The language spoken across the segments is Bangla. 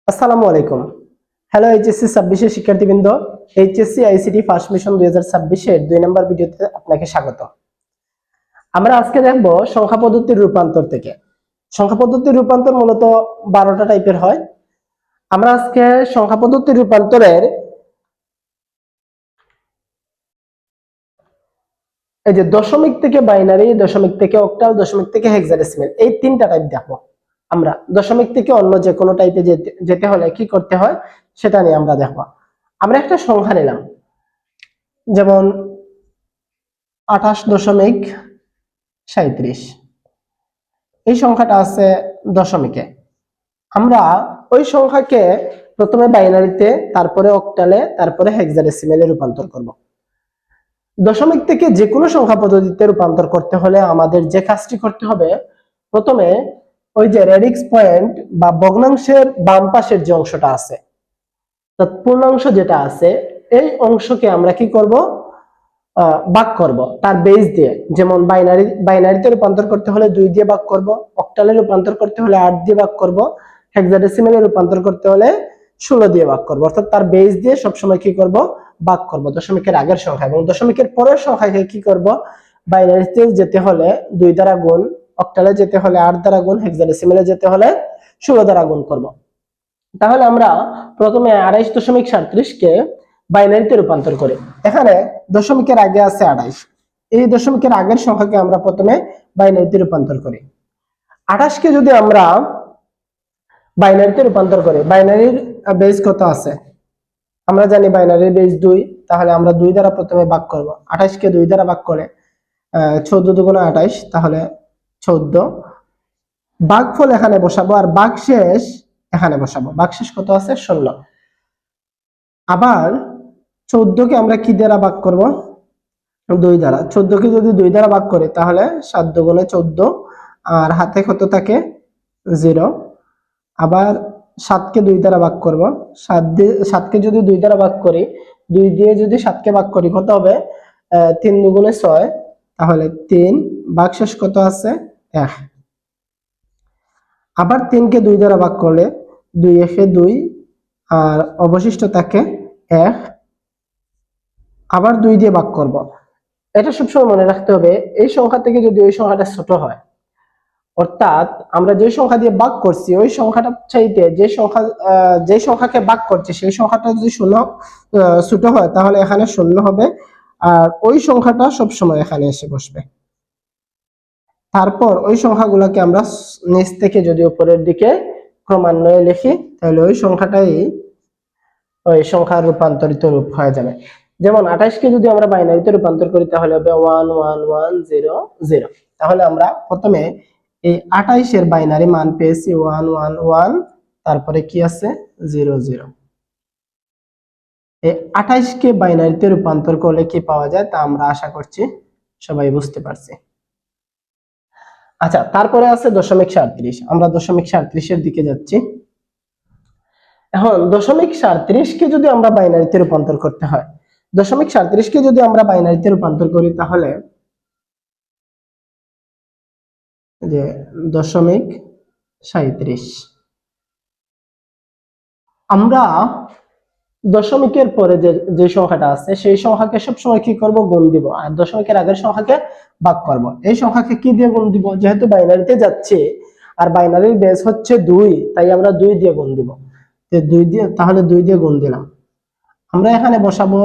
আসসালামু আলাইকুম। হ্যালো এইচএসসি 26 শিক্ষার্থীবৃন্দ, এইচএসসি আইসিটি ফার্স্ট মিশন 2026 এর 2 নম্বর ভিডিওতে আপনাকে স্বাগত। আমরা আজকে দেখব সংখ্যা পদ্ধতির রূপান্তর থেকে। সংখ্যা পদ্ধতির রূপান্তর মূলত 12টা টাইপের হয়। আমরা আজকে সংখ্যা পদ্ধতির রূপান্তরের এই যে দশমিক থেকে বাইনারি, দশমিক থেকে অক্টাল, দশমিক থেকে হেক্সাডেসিমাল, এই 3টা টাইপ দেখবো। আমরা দশমিক থেকে অন্য যে কোনো টাইপে যেতে হলে কি করতে হয় সেটা নিয়ে আমরা দেখবো। আমরা একটা সংখ্যা নিলাম, যেমন 28.37। এই সংখ্যাটা আছে দশমিকে। আমরা ওই সংখ্যাকে প্রথমে বাইনারিতে, তারপরে অক্টালে, তারপরে হেক্সাডেসিমালে রূপান্তর করব। দশমিক থেকে যে কোনো সংখ্যা পদ্ধতিতে রূপান্তর করতে হলে আমাদের যে কাজটি করতে হবে, প্রথমে ওই যে রেডিক্স পয়েন্ট বা ভগ্নাংশের বাম পাশের যে অংশটা আছে, পূর্ণাংশ যেটা আছে, এই অংশকে আমরা কি করব, ভাগ করব তার বেস দিয়ে। যেমন বাইনারিতে রূপান্তর করতে হলে 2 দিয়ে ভাগ করব, অক্টালে রূপান্তর করতে হলে 8 দিয়ে ভাগ করব, হেক্সাডেসিমালে রূপান্তর করতে হলে 16 দিয়ে ভাগ করব। অর্থাৎ তার বেস দিয়ে সবসময় কি করব, ভাগ করব দশমিকের আগের সংখ্যা। এবং দশমিকের পরের সংখ্যাকে কি করব, বাইনারিতে যেতে হলে 2 দ্বারা গুণ, অক্টালে যেতে হলে 8 দ্বারা গুণ, হেক্সাডেসিমালে যেতে হলে 16 দ্বারা গুণ করব। তাহলে আমরা প্রথমে 28.37 কে বাইনারিতে রূপান্তর করি। এখানে দশমিকের আগে আছে 28, এই দশমিকের আগের সংখ্যাকে আমরা প্রথমে বাইনারিতে রূপান্তর করি। 28 কে যদি আমরা বাইনারিতে রূপান্তর করি, বাইনারির বেস কত আছে আমরা জানি, বাইনারির বেস 2। তাহলে আমরা 2 দ্বারা প্রথমে ভাগ করব। 28 কে 2 দ্বারা ভাগ করে 14 দুগুণে 28, তাহলে 14। ভাগফল এখানে বসাবো আর ভাগশেষ এখানে বসাবো। ভাগশেষ কত আছে, 16। আবার 14 কে আমরা কি দ্বারা ভাগ করব, 2 দ্বারা। 14 কে যদি 2 দ্বারা ভাগ করি তাহলে 7 দুগুণে 14, আর হাতে কত থাকে, 0। আবার 7 কে 2 দ্বারা ভাগ করব, 7 কে যদি 2 দ্বারা ভাগ করি, 2 দিয়ে যদি 7 কে ভাগ করি কত হবে, 3 দুগুণে 6, তাহলে 3। ভাগশেষ কত আছে, 1। আবার 3 কে 2 দ্বারা ভাগ করলে 2 একে 2, আর অবশিষ্ট থাকে 1। আবার 2 দিয়ে ভাগ করব। এটা সবসময় মনে রাখতে হবে, এই সংখ্যা থেকে যদি ওই সংখ্যাটা ছোট হয়, অর্থাৎ আমরা যে সংখ্যা দিয়ে ভাগ করছি ওই সংখ্যাটা চাইতে যে সংখ্যাকে ভাগ করছি সেই সংখ্যাটা যদি ছোট হয় তাহলে এখানে 0 হবে, আর ওই সংখ্যাটা সবসময় এখানে এসে বসবে। তারপর ওই সংখ্যাগুলোকে আমরা নিচ থেকে যদি উপরের দিকে ক্রমান্বয়ে লিখি, তাহলে ওই সংখ্যাটাই ওই সংখ্যার রূপান্তরিত রূপ হয়ে যাবে। যেমন 28 কে যদি আমরা বাইনারিতে রূপান্তর করি তাহলে হবে 11100। তাহলে আমরা প্রথমে এই 28 এর বাইনারি মান পেয়েছি 111, তারপরে কি আছে, 00। এই 28 কে বাইনারিতে রূপান্তর করলে কি পাওয়া যায় তা আমরা আশা করছি সবাই বুঝতে পারছি। আচ্ছা, তারপরে আছে 0.37। আমরা 0.37 এর দিকে যাচ্ছি। এখন 0.37 কে যদি আমরা বাইনারিতে রূপান্তর করতে হয়, 0.37 কে যদি আমরা বাইনারিতে রূপান্তর করি তাহলে যে 0.37, আমরা দশমিকের পরে যে সংখ্যাটা আছে সেই সংখ্যাকে সবসময় কি করব, গুণ দিব, আর দশমিকের আগের সংখ্যাকে ভাগ করব। এই সংখ্যাকে কি দিয়ে গুণ দিব, যেহেতু বাইনারিতে যাচ্ছে আর বাইনারির বেস হচ্ছে 2, তাই আমরা 2 দিয়ে গুণ দিব। তাহলে 2 দিয়ে গুণ দিলাম। আমরা এখানে বসাবো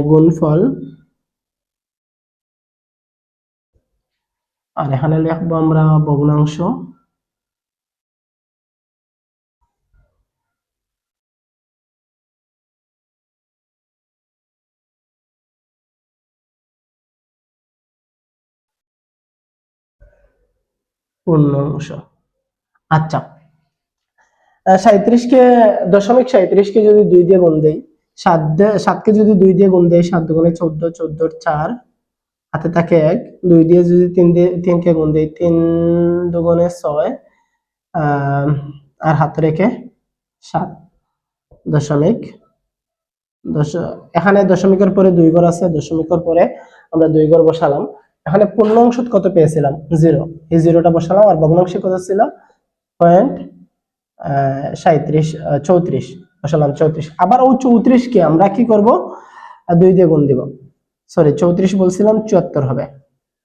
গুণফল, আর এখানে লিখবো আমরা ভগ্নাংশ। পূর্ণাংশ। আচ্ছা, 37 কে 0.37 কে যদি 2 দিয়ে গুণ দেই, 7 কে যদি 2 দিয়ে গুণ দেই, 7 দুগুণে 14, 14 4, হাতে থাকে 1। 2 দিয়ে যদি 3 কে গুণ দেই, 3 দুগুণে 6, আর হাতে রেখে 7 দশমিক এখানে দশমিকের পরে 2 ঘর আছে, দশমিকের পরে আমরা 2 ঘর বসালাম। এখানে পূর্ণাংশ কত পেয়েছিলাম, 0। এই 0টা বসালাম, আর ভগ্নাংশ কত ছিল, 37 34 বসালাম 34। আবার ওই 34 কে আমরা কি করব, 2 দিয়ে গুণ দিব। সরি 34 বলছিলাম 74 হবে।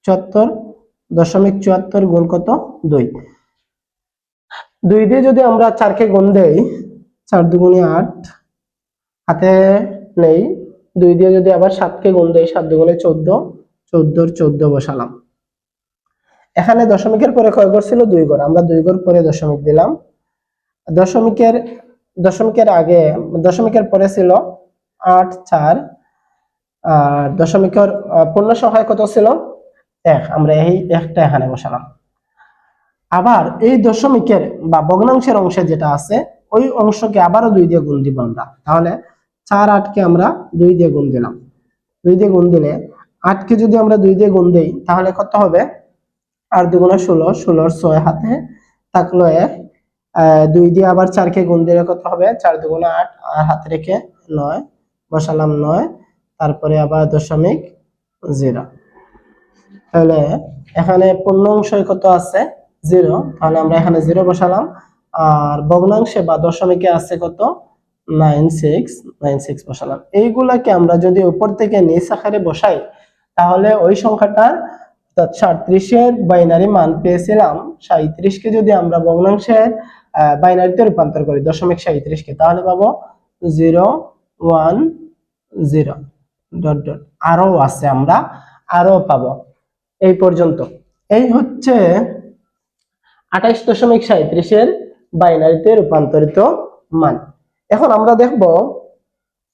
74.74 গুণ কত, 2। 2 দিয়ে যদি আমরা 4 কে গুণ দেই, 4 দুগুণে 8, হাতে নেই। 2 দিয়ে যদি আবার 7 কে গুণ দেই, 7 দুগুণে 14, 14 14 বসালাম। এখানে দশমিকের পরে কয় ঘর ছিল, 2 ঘর, আমরা 2 ঘর পরে দশমিক দিলাম। দশমিকের দশমিকের আগে, দশমিকের পরে ছিল 8 4, আর দশমিকের পূর্ণ সংখ্যায় কত ছিল, 1, আমরা এই একটা এখানে বসালাম। আবার এই দশমিকের বা ভগ্নাংশের অংশে যেটা আছে ওই অংশকে আবারও 2 দিয়ে গুণ দিব আমরা। তাহলে 4 8 কে আমরা 2 দিয়ে গুণ দিলাম। 2 দিয়ে গুণ দিলে 8 কে যদি আমরা 2 দিয়ে গুণ দেই তাহলে কত হবে, 8 দুগুণে 16, 16 6 হাতে থাকলো 1, 2 দিয়ে আবার 4 কে গুণ দিলে কত হবে, 4 দুগুণে 8, আর হাতে রেখে 9 বসালাম 9, তারপরে আবার দশমিক 0। তাহলে এখানে পূর্ণ অংশ কত আছে, 0, তাহলে আমরা এখানে 0 বসালাম। আর ভগ্নাংশে বা দশমিকে আছে কত, 96 বসালাম। এইগুলাকে আমরা যদি উপর থেকে নিচ আকারে বসাই তাহলে ওই সংখ্যাটার 37 এর বাইনারি মান পেয়েছিলাম 37 কে যদি আমরা ভগ্নাংশের বাইনারিতে রূপান্তর করি, দশমিক 37 কে, তাহলে পাবো 0 1 0 ডট ডট। আরো আছে, আমরা আরো পাবো। এই পর্যন্ত। এই হচ্ছে 28.37 এর বাইনারিতে রূপান্তরিত মান। এখন আমরা দেখব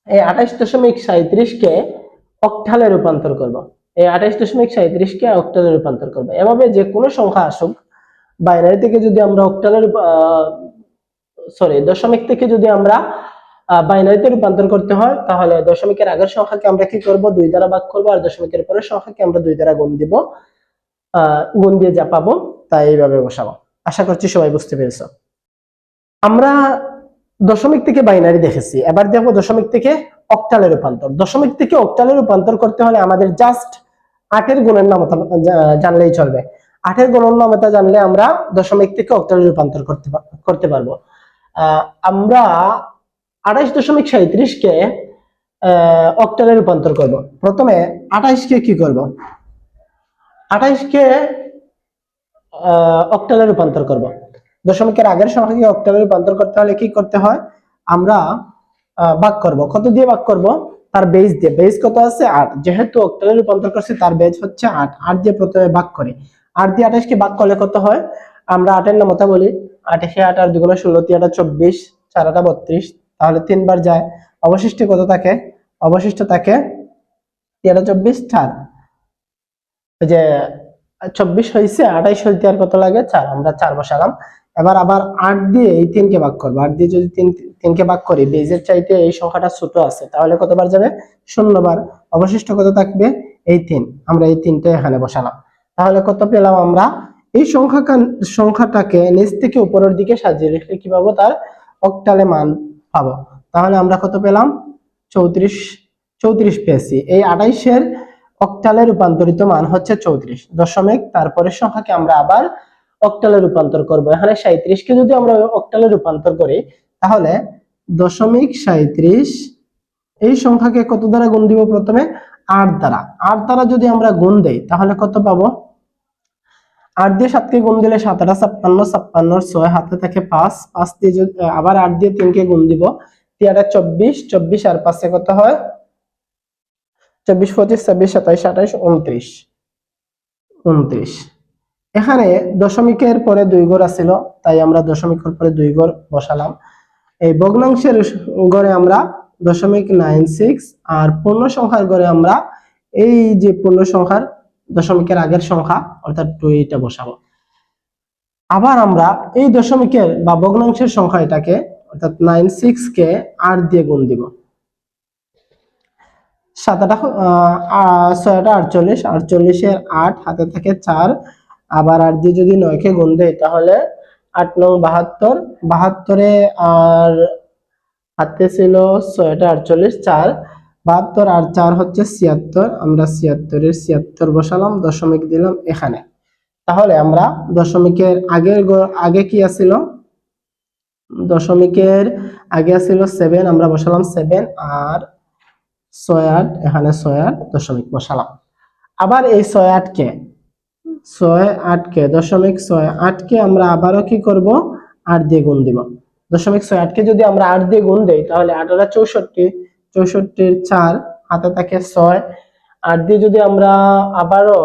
এই 28.37 কে অক্টালে রূপান্তর করব। এই 28.37 কে অক্টালে রূপান্তর করব। এভাবে যে কোনো সংখ্যা আসুক, বাইনারি থেকে যদি আমরা অক্টালে দশমিক থেকে যদি আমরা বাইনারিতে রূপান্তর করতে হয় তাহলে দশমিকের আগের সংখ্যাকে আমরা কি করব, 2 দ্বারা ভাগ করব, আর দশমিকের পরের সংখ্যাকে আমরা 2 দ্বারা গুণ দিব। গুণ দিয়ে যা পাবো তাই এইভাবে বসাবো। আশা করছি সবাই বুঝতে পেরেছো। আমরা দশমিক থেকে বাইনারি দেখেছি, এবার দেখবো দশমিক থেকে অক্টালে রূপান্তর। দশমিক থেকে অক্টালে রূপান্তর করতে হলে আমাদের জাস্ট 8 এর গুণের নামতা জানলেই চলবে। 8 এর গুণের নামতা জানলে আমরা দশমিক থেকে অক্টালে রূপান্তর করতে পারবো। আমরা 28.37 কে অক্টালে রূপান্তর করব। প্রথমে 28 কে কি করব, 28 কে অক্টালে রূপান্তর করব। দশমিকের আগের সংখ্যাকে অক্টালে রূপান্তর করতে হলে কি করতে হয়, আমরা ভাগ করব। কত দিয়ে ভাগ করব, তার বেস দিয়ে। বেস কত আছে, 8, যেহেতু অক্টালে রূপান্তর করছি তার বেস হচ্ছে 8, 8 দিয়ে প্রথমে ভাগ করি। 8 দিয়ে 28 কে ভাগ করলে কত হয়, আমরা 8 এর নামতা বলি, 8 8 আর 2 গুণ 16, 3 8 24, 4 8 32, তাহলে 3 বার যায়, অবশিষ্ট কত থাকে, অবশিষ্ট থাকে 3 8 24 4, ওই যে 24 হয়েছে, 28 হইতে আর কত লাগে, 4, আমরা 4 বসালাম। এবার আবার 8 দিয়ে এই 3 কে ভাগ করবো। 8 দিয়ে যদি 3 কে ভাগ করি, বেজের চাইতে এই সংখ্যাটা ছোট আছে, তাহলে কতবার যাবে, 0 বার। অবশিষ্ট কত থাকবে, এই 3, আমরা এই 3টা এখানে বসালাম। তাহলে কত পেলাম আমরা, এই সংখ্যাটাকে নিচ থেকে উপরের দিকে সাজিয়ে লিখলে কি পাবো, তার অক্টালে মান পাবো। তাহলে আমরা কত পেলাম, 34 পেয়েছি। এই 28 এর অক্টালে রূপান্তরিত মান হচ্ছে 34 দশমিক, তারপরে সংখ্যাকে আমরা আবার অক্টালে রূপান্তর করব। এখানে 37 কে যদি আমরা অক্টালে রূপান্তর করি তাহলে দশমিক 37 এই সংখ্যাকে কত দ্বারা গুণ দিব, প্রথমে 8 দ্বারা। 8 দ্বারা যদি আমরা গুণ দেই তাহলে কত পাবো, 8 দিয়ে 7 কে গুণ দিলে 7 8 56, 56 6 হাতে থাকে 5, 5 দিয়ে আবার 8 দিয়ে 3 কে গুণ দিব, 3 8 24, 24 আর 5 এ কত হয়, 24 25 26 27 28 29, 29। এখানে দশমিকের পরে 2 ঘর আছিল, তাই আমরা দশমিকের পরে 2 ঘর বসালাম। এই ভগ্নাংশের ঘরে আমরা 0.96, আর পূর্ণ সংখ্যার ঘরে আমরা এই যে পূর্ণ সংখ্যার দশমিকের আগের সংখ্যা অর্থাৎ 2 এটা বসাবো। আবার আমরা এই দশমিকের বা ভগ্নাংশের সংখ্যাটাকে অর্থাৎ 96 কে 8 দিয়ে গুণ দিব। 7 8 6 48, 48 এর 8 হাতে থাকে 4, আবার 8 দিয়ে যদি 9 কে গুণ দেই তাহলে 8 9 72, 72 এ আর হাতে ছিল 6 48, 4 72 আর 4 হচ্ছে 76, আমরা 76 এর 76 বসালাম, দশমিক দিলাম এখানে। তাহলে আমরা দশমিকের আগে কি আছিল, দশমিকের আগে ছিল 7, আমরা বসালাম 7 আর 6 8, এখানে 6 8 দশমিক বসালাম। আবার এই 6 8 কে 6 8 কে দশমিক 6 8 কে আমরা আবারও কি করব 8 দিয়ে গুণ দিব। দশমিক 6 8 কে যদি আমরা 8 দিয়ে গুণ দেই তাহলে 8 8 64, 64 এর 4 হাতে থাকে 6, 8 দিয়ে যদি আমরা আবারও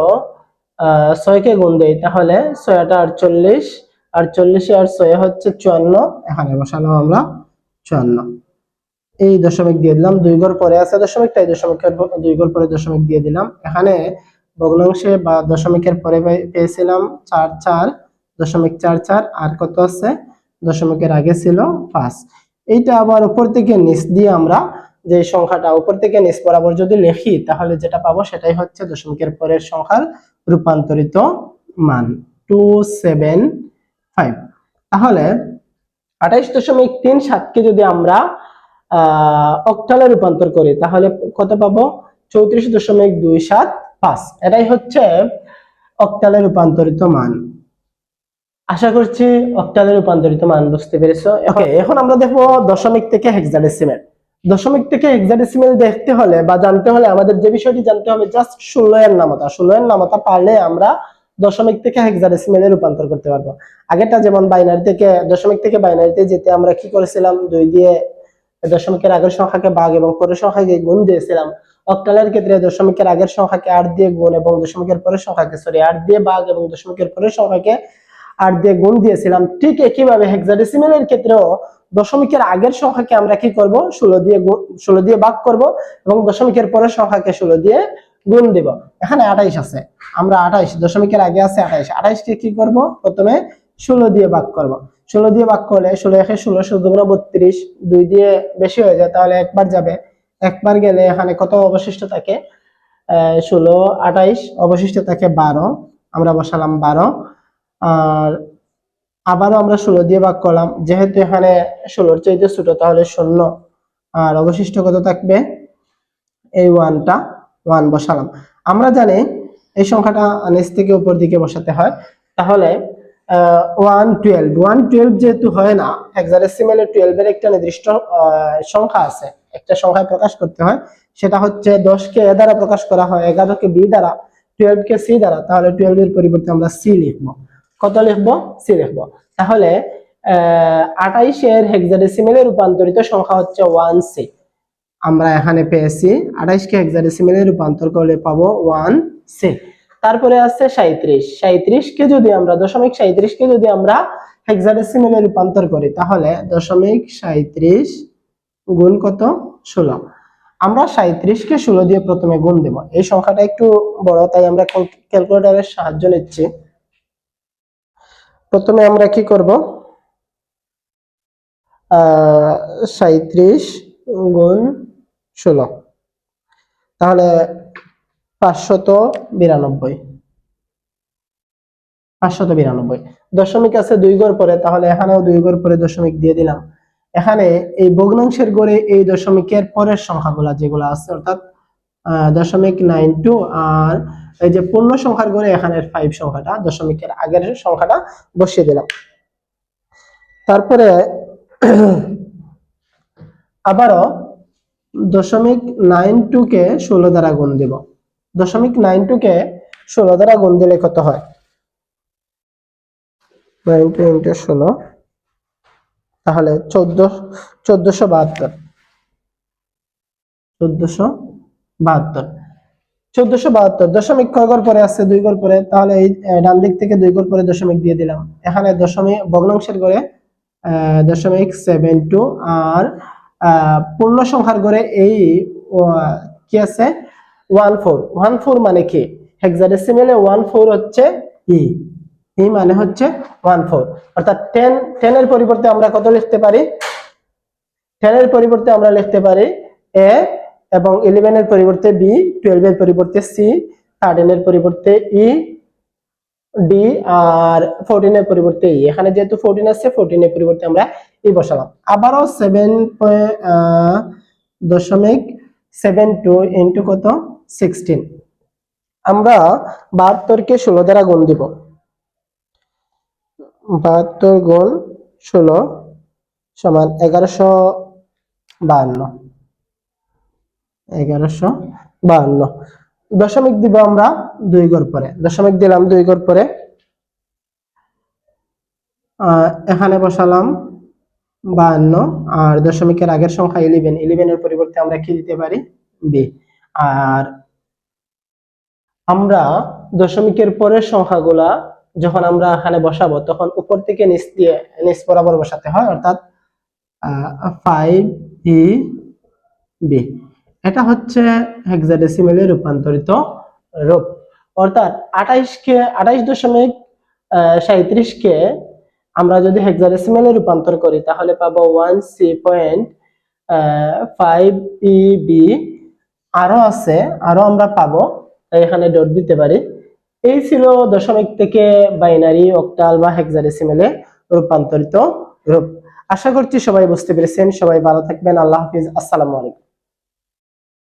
6 কে গুণ দেই তাহলে 6 8 48, 48 আর 6 হচ্ছে 54, এখানে বসালাম আমরা 54। এই দশমিক দিয়ে দিলাম, 2 ঘর পরে আছে দশমিক, তাই দশমিকের 2 ঘর পরে দশমিক দিয়ে দিলাম। এখানে ভগ্নাংশে বা দশমিকের পরে পেয়েছিলাম 4 4, দশমিক 4 4, আর কত আছে দশমিকের আগে ছিল 5। এইটা আবার উপর থেকে নিচ দিয়ে আমরা যে সংখ্যাটা উপর থেকে নিচ বরাবর যদি লিখি তাহলে যেটা পাবো সেটাই হচ্ছে দশমিকের পরের সংখ্যার রূপান্তরিত মান 275। তাহলে 28.37 কে যদি আমরা অক্টালে রূপান্তর করি তাহলে কত পাবো 34.275। এটাই হচ্ছে অক্টালে রূপান্তরিত মান। আশা করছি অক্টালে রূপান্তরিত মান বুঝতে পেরেছো। ওকে, এখন আমরা দেখবো দশমিক থেকে হেক্সাডেসিমেল। দশমিক থেকে হেক্সাডেসিমেল দেখতে হলে বা জানতে হলে আমাদের যে বিষয়টি জানতে হবে জাস্ট 16 এর নামতা। 16 এর নামতা পারলে আমরা দশমিক থেকে হেক্সাডেসিমেলে রূপান্তর করতে পারবো। আগেরটা যেমন বাইনারি থেকে দশমিক থেকে বাইনারিতে যেতে আমরা কি করেছিলাম 2 দিয়ে দশমিকের আগের সংখ্যাকে ভাগ এবং পরের সংখ্যাকে গুণ দিয়েছিলাম। অক্টালের ক্ষেত্রে দশমিকের আগের সংখ্যাকে 8 দিয়ে গুণ এবং দশমিকের পরের সংখ্যাকে 8 দিয়ে ভাগ এবং দশমিকের পরের সংখ্যাকে 8 দিয়ে গুণ দিয়েছিলাম। ঠিক একইভাবে হেক্সাডেসিমেলের ক্ষেত্রেও দশমিকের আগের সংখ্যাকে আমরা কি করব 16 দিয়ে ভাগ করব এবং দশমিকের পরের সংখ্যাকে 16 দিয়ে গুণ দিব। এখানে 28 আছে, আমরা 28 দশমিকের আগে আছে 28, 28 কে কি করব প্রথমে 16 দিয়ে ভাগ করব। 16 দিয়ে ভাগ করলে 16 একে 16, 16 32, 2 দিয়ে বেশি হয়ে যায় তাহলে একবার যাবে, একবার গেলে এখানে কত অবশিষ্ট থাকে 16 28, অবশিষ্ট থাকে 12, আমরা বসালাম 12। আর আবারও আমরা 16 দিয়ে ভাগ করলাম, যেহেতু এখানে 16 এর চাইতে ছোট তাহলে 0, আর অবশিষ্ট কত থাকবে এই 1 বসালাম। আমরা জানি এই সংখ্যাটা নিচ থেকে উপর দিকে বসাতে হয়, তাহলে 112 যেহেতু হয় না, হেক্সাডেসিমেলে 12 এর একটা নির্দিষ্ট সংখ্যা আছে, একটা সংখ্যায় প্রকাশ করতে হয়, সেটা হচ্ছে 10 কে এ দ্বারা প্রকাশ করা হয়, 11 কে বি দ্বারা, 12 কে সি দ্বারা, তাহলে 12 এর পরিবর্তে আমরা সি লিখবো। কত লিখবো সি লিখবো। তাহলে 28 এর হেক্সাডেসিমেলে রূপান্তরিত সংখ্যা হচ্ছে 1c। আমরা এখানে পেয়েছি 28 কে হেক্সাডেসিমেলে রূপান্তর করলে পাবো 1c। তারপরে আছে 37, 37 কে যদি আমরা দশমিক 37 কে যদি আমরা হেক্সাডেসিমেলে রূপান্তর করি তাহলে দশমিক 37 গুণ কত 16। আমরা 37 কে 16 দিয়ে প্রথমে গুণ দেব। এই সংখ্যাটা একটু বড় তাই আমরা ক্যালকুলেটরের সাহায্য নিচ্ছি। প্রথমে আমরা কি করব 37 গুণ 16, তাহলে 592। দশমিক আছে 2 ঘর পরে, তাহলে এখানেও 2 ঘর পরে দশমিক দিয়ে দিলাম। এখানে এই ভগ্নাংশের ঘরে এই দশমিকের পরের সংখ্যাগুলা যেগুলো আছে অর্থাৎ 0.92 আর এই যে পূর্ণ সংখ্যার ঘরে এখানের 5 সংখ্যাটা দশমিকের আগের সংখ্যাটা বসিয়ে দিলাম। তারপরে আবারও 0.92 কে 16 দ্বারা গুণ দেব। 0.92 কে 16 দ্বারা গুণ দিলে কত হয় 92 * 16, তাহলে 1472। 1472 দশমিক কয় ঘর পরে আছে 2 ঘর পরে, তাহলে এই ডান দিক থেকে 2 ঘর পরে দশমিক দিয়ে দিলাম। এখানে দশমিক ভগ্নাংশের ঘরে 0.72 আর পূর্ণ সংখ্যার ঘরে এই কি আছে 14 মানে কি হেক্সাডেসিমেলে 14 হচ্ছে ই মানে হচ্ছে 14, অর্থাৎ 10 এর পরিবর্তে আমরা কত লিখতে পারি 10 এর পরিবর্তে আমরা লিখতে পারি এ, এবং 11 এর পরিবর্তে বি, 12 এর পরিবর্তে সি, 13 এর পরিবর্তে ই ডি, আর 14 এর পরিবর্তে ই। এখানে যেহেতু 14 আছে 14 এর পরিবর্তে আমরা ই বসালাম। আবারও 7.72 ইনটু কত 16, আমরা 72 কে 16 দ্বারা গুণ দিব। 72 গুণ 16, সমান 1152। 1152 দশমিক দিব আমরা 2 ঘর পরে, দশমিক দিলাম 2 ঘর পরে, এখানে বসালাম 52 আর দশমিকের আগের সংখ্যা 11, 11 এর পরিবর্তে আমরা কি দিতে পারি বি। আর আমরা দশমিকের পরের সংখ্যাগুলা যখন আমরা এখানে বসাবো তখন উপর থেকে নিচ বরাবর বসাতে হয়, অর্থাৎ 5 এটা হচ্ছে হেক্সাডেসিমেলে রূপান্তরিত রূপ। অর্থাৎ 28 কে আমরা যদি হেক্সাডেসিমেলে রূপান্তর করি তাহলে পাবো 1C.5EB। আরো আছে, আরো আমরা পাবো, তাই এখানে ডট দিতে পারি। এই ছিল দশমিক থেকে বাইনারি, অক্টাল বা হেক্সাডেসিমেলে রূপান্তরিত রূপ। আশা করছি সবাই বুঝতে পেরেছেন। সবাই ভালো থাকবেন। আল্লাহ হাফিজ। আসসালামু আলাইকুম।